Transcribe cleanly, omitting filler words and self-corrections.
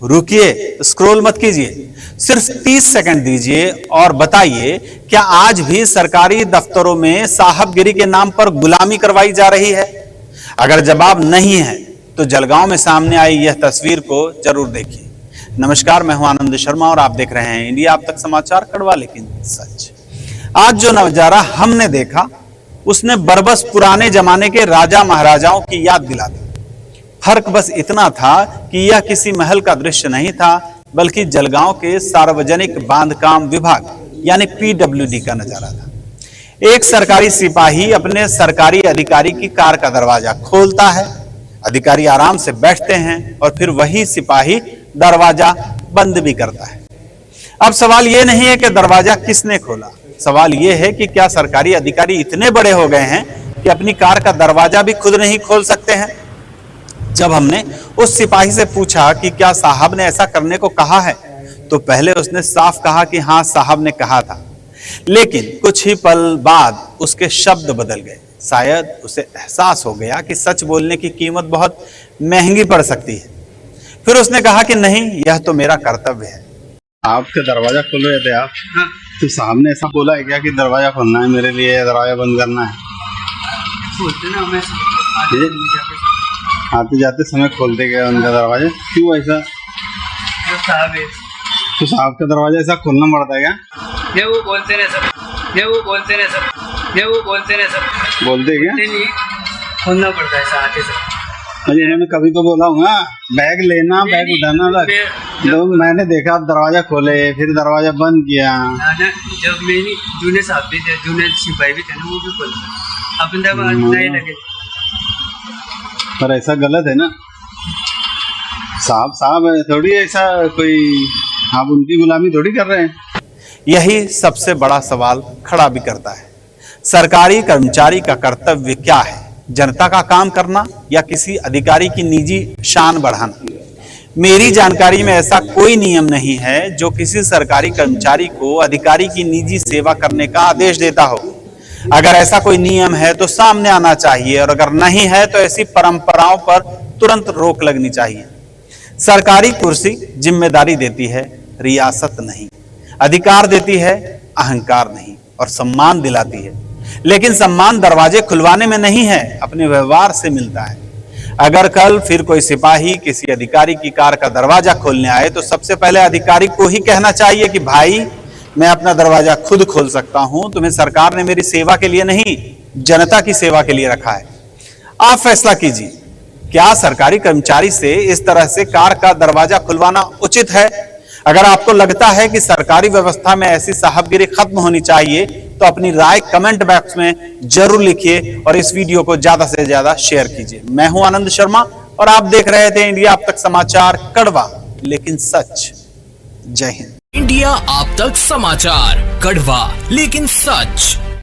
रुकिए, स्क्रॉल मत कीजिए, सिर्फ 30 सेकंड दीजिए और बताइए, क्या आज भी सरकारी दफ्तरों में साहबगिरी के नाम पर गुलामी करवाई जा रही है? अगर जवाब नहीं है तो जलगांव में सामने आई यह तस्वीर को जरूर देखिए। नमस्कार, मैं हूं आनंद शर्मा और आप देख रहे हैं इंडिया अब तक समाचार, कड़वा लेकिन सच। आज जो नजारा हमने देखा उसने बरबस पुराने जमाने के राजा महाराजाओं की याद दिला दी। फर्क बस इतना था कि यह किसी महल का दृश्य नहीं था, बल्कि जलगांव के सार्वजनिक बांधकाम विभाग यानी पीडब्ल्यूडी का नजारा था। एक सरकारी सिपाही अपने सरकारी अधिकारी की कार का दरवाजा खोलता है, अधिकारी आराम से बैठते हैं और फिर वही सिपाही दरवाजा बंद भी करता है। अब सवाल यह नहीं है कि दरवाजा किसने खोला, सवाल यह है कि क्या सरकारी अधिकारी इतने बड़े हो गए हैं कि अपनी कार का दरवाजा भी खुद नहीं खोल सकते हैं। जब हमने उस सिपाही से पूछा कि क्या साहब ने ऐसा करने को कहा है, तो पहले उसने साफ कहा कि हाँ, साहब ने कहा था। लेकिन कुछ ही पल बाद उसके शब्द बदल गए। शायद उसे एहसास हो गया कि सच बोलने की कीमत बहुत महंगी पड़ सकती है। फिर उसने कहा कि नहीं, यह तो मेरा कर्तव्य है। आपके दरवाजा खोल रहे थे आप? हाँ। तो साहब ने ऐसा बोला है क्या कि दरवाजा खोलना है मेरे लिए या दरवाजा बंद करना है? बोलते ना, मैं आते जाते समय खोलते गए उनका दरवाजा, क्यों ऐसा? जो साहब है, तो साहब का दरवाजा ऐसा खोलना पड़ता है क्या? ये वो बोलते रहे सब, ये वो बोलते रहे सब, ये वो बोलते रहे सब, बोलते क्या? नहीं खोलना पड़ता है ऐसा आते सब। अरे इन्होंने कभी तो बोला होगा बैग लेना, बैग उठाना रख। तो मैंने देखा आप दरवाजा खोले फिर दरवाजा बंद किया। जब मेरी जूनियर साहब भी थे, जूनियर सिपाही भी थे ना, वो भी खोलते अपन तब नहीं लगे। पर ऐसा गलत है ना, साहब है थोड़ी, ऐसा कोई आप उनकी गुलामी थोड़ी कर रहे हैं। यही सबसे बड़ा सवाल खड़ा भी करता है। सरकारी कर्मचारी का कर्तव्य क्या है? जनता का काम करना या किसी अधिकारी की निजी शान बढ़ाना? मेरी जानकारी में ऐसा कोई नियम नहीं है जो किसी सरकारी कर्मचारी को अधिकारी की निजी सेवा करने का आदेश देता हो। अगर ऐसा कोई नियम है तो सामने आना चाहिए, और अगर नहीं है तो ऐसी परंपराओं पर तुरंत रोक लगनी चाहिए। सरकारी कुर्सी जिम्मेदारी देती है, रियासत नहीं। अधिकार देती है, अहंकार नहीं। और सम्मान दिलाती है, लेकिन सम्मान दरवाजे खुलवाने में नहीं है, अपने व्यवहार से मिलता है। अगर कल फिर कोई सिपाही किसी अधिकारी की कार का दरवाजा खोलने आए तो सबसे पहले अधिकारी को ही कहना चाहिए कि भाई, मैं अपना दरवाजा खुद खोल सकता हूं, तुम्हें सरकार ने मेरी सेवा के लिए नहीं, जनता की सेवा के लिए रखा है। आप फैसला कीजिए, क्या सरकारी कर्मचारी से इस तरह से कार का दरवाजा खुलवाना उचित है? अगर आपको लगता है कि सरकारी व्यवस्था में ऐसी साहबगिरी खत्म होनी चाहिए तो अपनी राय कमेंट बॉक्स में जरूर लिखिए और इस वीडियो को ज्यादा से ज्यादा शेयर कीजिए। मैं हूं आनंद शर्मा और आप देख रहे थे इंडिया अब तक समाचार, कड़वा लेकिन सच। जय हिंद। इंडिया अब तक समाचार, कड़वा लेकिन सच।